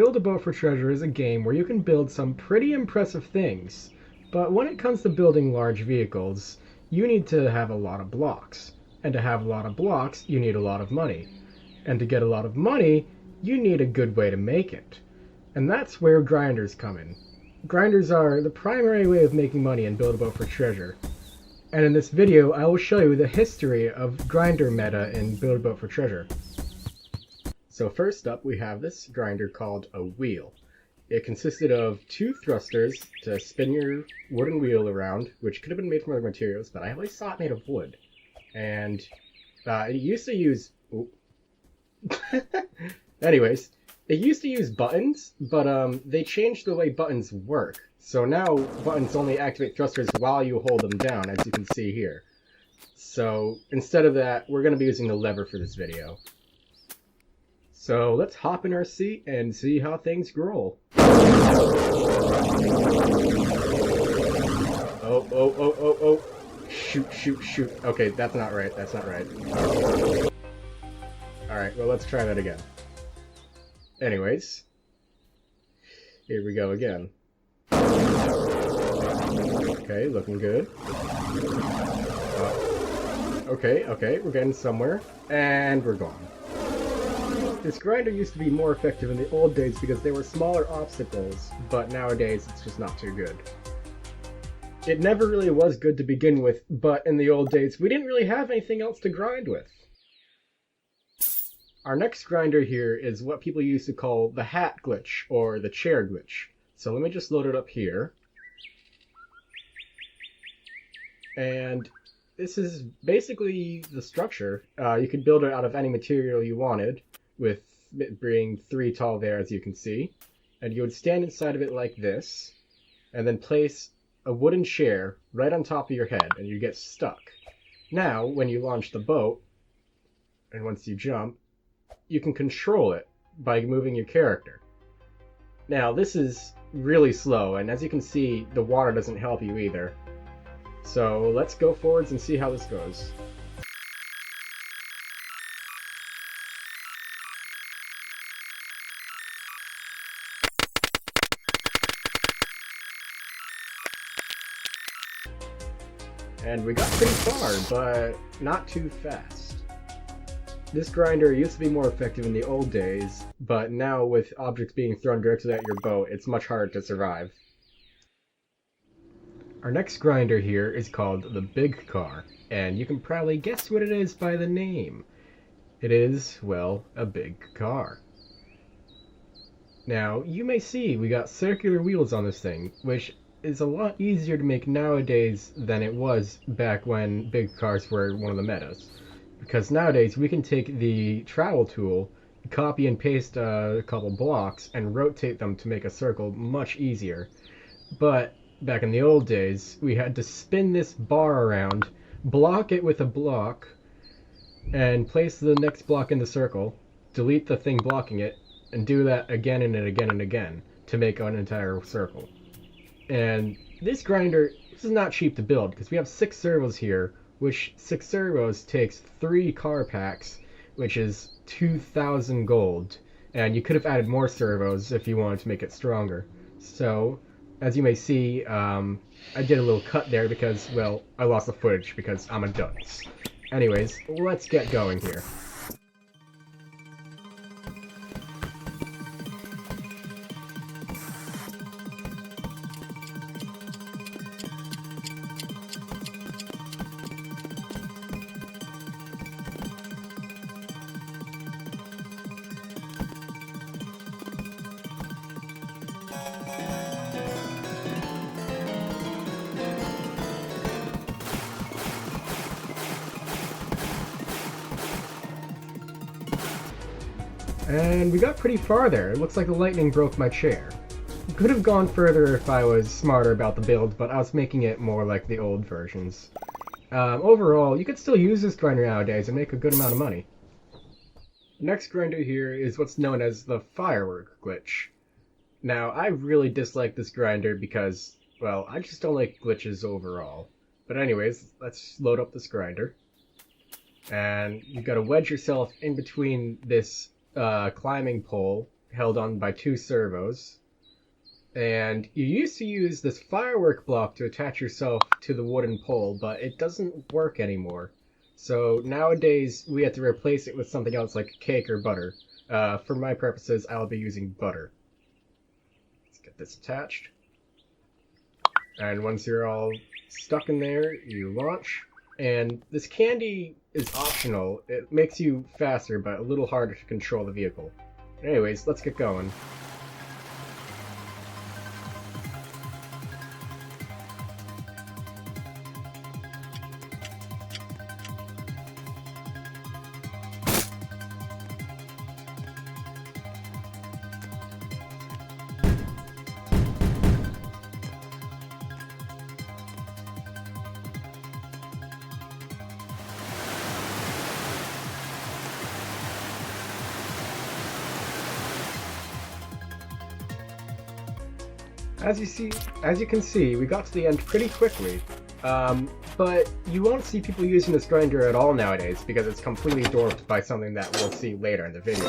Build a Boat for Treasure is a game where you can build some pretty impressive things, but when it comes to building large vehicles, you need to have a lot of blocks. And to have a lot of blocks, you need a lot of money. And to get a lot of money, you need a good way to make it. And that's where grinders come in. Grinders are the primary way of making money in Build a Boat for Treasure. And in this video, I will show you the history of grinder meta in Build a Boat for Treasure. So first up, we have this grinder called a wheel. It consisted of two thrusters to spin your wooden wheel around, which could have been made from other materials, but I always saw it made of wood. And it used to use... Anyways, it used to use buttons, but they changed the way buttons work. So now buttons only activate thrusters while you hold them down, as you can see here. So instead of that, we're going to be using the lever for this video. So let's hop in our seat and see how things roll. Oh. Shoot. Okay, that's not right. Alright, well, let's try that again. Anyways. Here we go again. Okay, looking good. Okay, we're getting somewhere. And we're gone. This grinder used to be more effective in the old days because there were smaller obstacles, but nowadays it's just not too good. It never really was good to begin with, but in the old days we didn't really have anything else to grind with. Our next grinder here is what people used to call the hat glitch, or the chair glitch. So let me just load it up here. And this is basically the structure. You could build it out of any material you wanted, with it being 3 tall there, as you can see. And you would stand inside of it like this, and then place a wooden chair right on top of your head, and you get stuck. Now, when you launch the boat, and once you jump, you can control it by moving your character. Now, this is really slow, and as you can see, the water doesn't help you either. So let's go forwards and see how this goes. And we got pretty far, but not too fast. This grinder used to be more effective in the old days, but now with objects being thrown directly at your boat, it's much harder to survive. Our next grinder here is called the Big Car, and you can probably guess what it is by the name. It is, well, a big car. Now, you may see we got circular wheels on this thing, which is a lot easier to make nowadays than it was back when big cars were one of the metas. Because nowadays we can take the travel tool, copy and paste a couple blocks, and rotate them to make a circle much easier. But back in the old days, we had to spin this bar around, block it with a block, and place the next block in the circle, delete the thing blocking it, and do that again and again and again to make an entire circle. And this grinder, this is not cheap to build, because we have 6 servos here, which 6 servos takes 3 car packs, which is 2,000 gold. And you could have added more servos if you wanted to make it stronger. So, as you may see, I did a little cut there because, well, I lost the footage because I'm a dunce. Anyways, let's get going here. And we got pretty far there. It looks like the lightning broke my chair. Could have gone further if I was smarter about the build, but I was making it more like the old versions. Overall, you could still use this grinder nowadays and make a good amount of money. The next grinder here is what's known as the firework glitch. Now, I really dislike this grinder because, well, I just don't like glitches overall. But anyways, let's load up this grinder. And you've got to wedge yourself in between this climbing pole held on by two servos. And you used to use this firework block to attach yourself to the wooden pole, but it doesn't work anymore. So nowadays we have to replace it with something else like cake or butter. For my purposes, I'll be using butter. Let's get this attached. And once you're all stuck in there, you launch. And this candy is optional. It makes you faster, but a little harder to control the vehicle. Anyways, let's get going. As you can see, we got to the end pretty quickly. But you won't see people using this grinder at all nowadays because it's completely dwarfed by something that we'll see later in the video.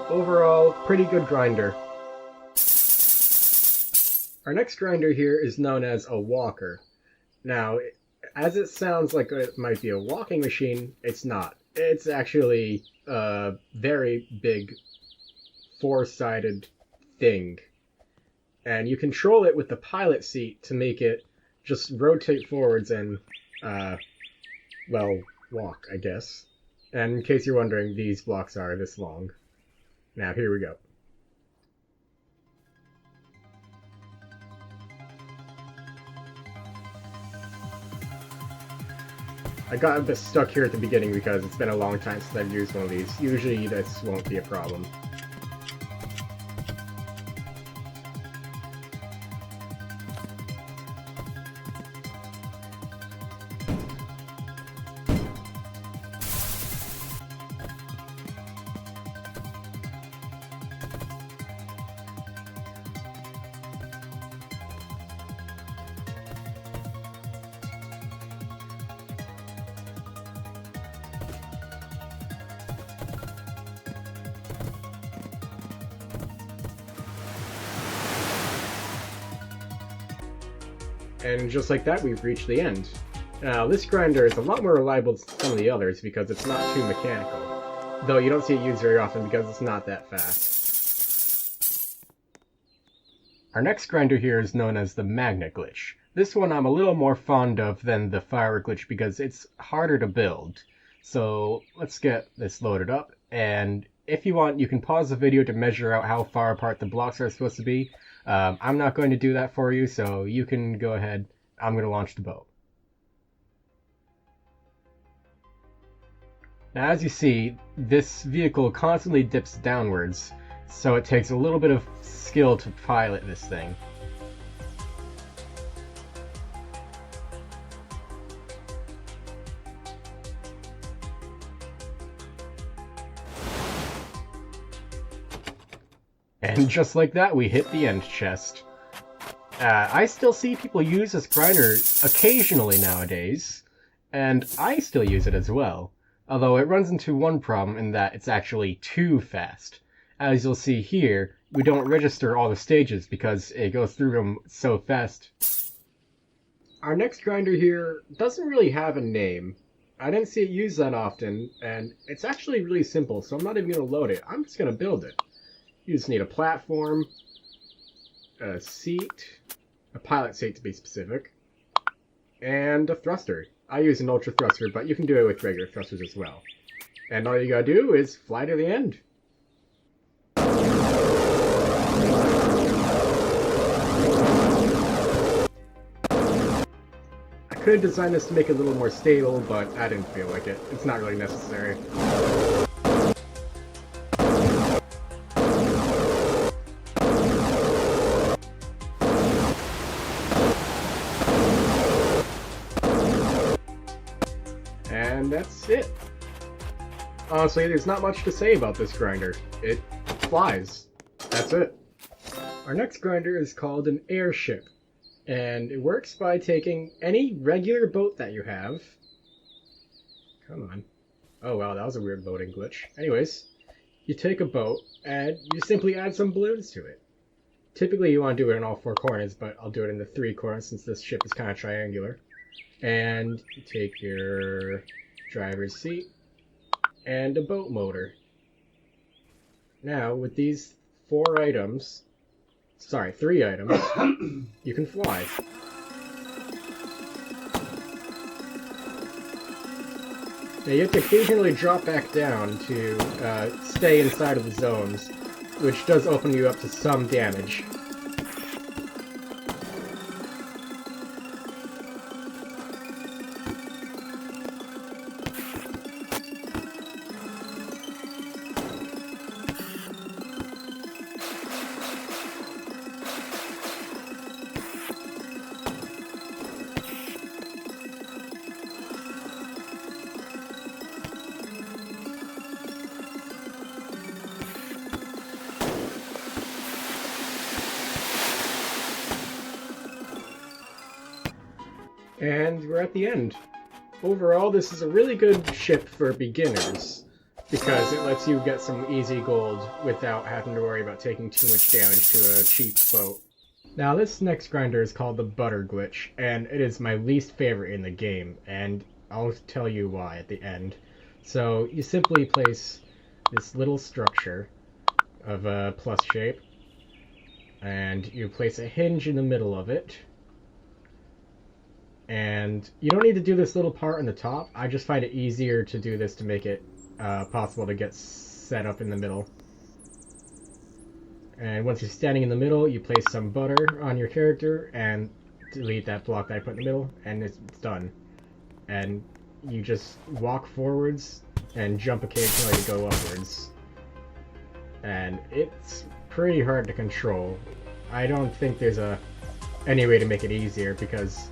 Overall, pretty good grinder. Our next grinder here is known as a walker. Now, as it sounds like it might be a walking machine, it's not. It's actually a very big four-sided thing. And you control it with the pilot seat to make it just rotate forwards and, well, walk, I guess. And in case you're wondering, these blocks are this long. Now, here we go. I got a bit stuck here at the beginning because it's been a long time since I've used one of these. Usually this won't be a problem. And just like that, we've reached the end. Now, this grinder is a lot more reliable than some of the others because it's not too mechanical. Though you don't see it used very often because it's not that fast. Our next grinder here is known as the magnet glitch. This one I'm a little more fond of than the firework glitch because it's harder to build. So let's get this loaded up, and if you want, you can pause the video to measure out how far apart the blocks are supposed to be. I'm not going to do that for you, so you can go ahead. I'm going to launch the boat. Now, as you see, this vehicle constantly dips downwards, so it takes a little bit of skill to pilot this thing. And just like that, we hit the end chest. I still see people use this grinder occasionally nowadays, and I still use it as well. Although it runs into one problem in that it's actually too fast. As you'll see here, we don't register all the stages because it goes through them so fast. Our next grinder here doesn't really have a name. I didn't see it used that often, and it's actually really simple, so I'm not even going to load it. I'm just going to build it. You just need a platform, a seat, a pilot seat to be specific, and a thruster. I use an ultra thruster, but you can do it with regular thrusters as well. And all you gotta do is fly to the end. I could have designed this to make it a little more stable, but I didn't feel like it. It's not really necessary. And that's it. Honestly, there's not much to say about this grinder. It flies. That's it. Our next grinder is called an airship, and it works by taking any regular boat that you have. Come on. Oh wow, that was a weird loading glitch. Anyways, you take a boat and you simply add some balloons to it. Typically you want to do it in all four corners, but I'll do it in the three corners since this ship is kind of triangular. And you take your driver's seat and a boat motor. Now, with these three items, you can fly. Now you have to occasionally drop back down to stay inside of the zones, which does open you up to some damage. And we're at the end. Overall, this is a really good ship for beginners, because it lets you get some easy gold without having to worry about taking too much damage to a cheap boat. Now this next grinder is called the Butter Glitch, and it is my least favorite in the game, and I'll tell you why at the end. So you simply place this little structure of a plus shape, and you place a hinge in the middle of it. And you don't need to do this little part on the top. I just find it easier to do this to make it possible to get set up in the middle. And once you're standing in the middle, you place some butter on your character and delete that block that I put in the middle, and it's done. And you just walk forwards and jump occasionally to go upwards. And it's pretty hard to control. I don't think there's any way to make it easier, because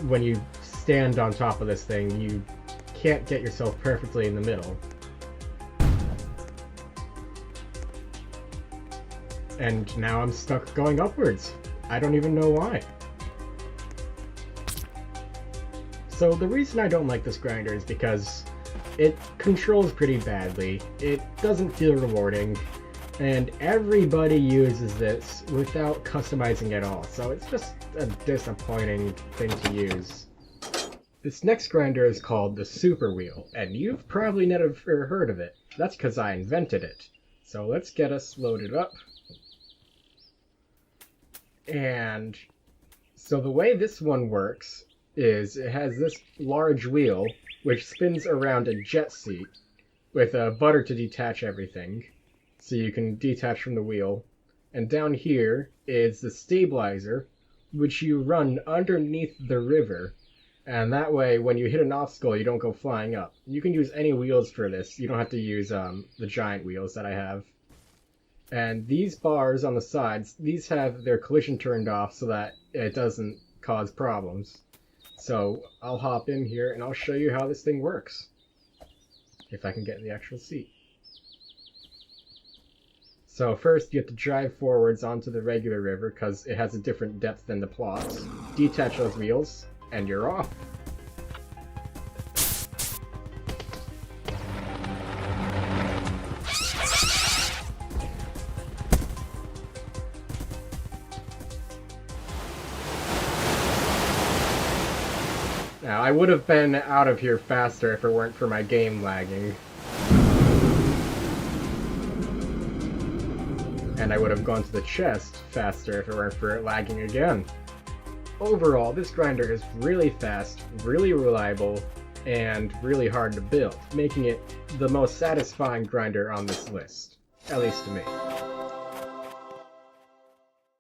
when you stand on top of this thing, you can't get yourself perfectly in the middle. And now I'm stuck going upwards. I don't even know why. So the reason I don't like this grinder is because it controls pretty badly, it doesn't feel rewarding, and everybody uses this without customizing at all, so it's just a disappointing thing to use. This next grinder is called the Super Wheel, and you've probably never heard of it. That's because I invented it. So let's get us loaded up. And so the way this one works is it has this large wheel which spins around a jet seat with a butter to detach everything. So you can detach from the wheel. And down here is the stabilizer, which you run underneath the river. And that way, when you hit an obstacle, you don't go flying up. You can use any wheels for this. You don't have to use the giant wheels that I have. And these bars on the sides, these have their collision turned off so that it doesn't cause problems. So I'll hop in here and I'll show you how this thing works. If I can get in the actual seat. So first you have to drive forwards onto the regular river because it has a different depth than the plots. Detach those wheels, and you're off. Now, I would have been out of here faster if it weren't for my game lagging. And I would have gone to the chest faster if it weren't for it lagging again. Overall, this grinder is really fast, really reliable, and really hard to build, making it the most satisfying grinder on this list, at least to me.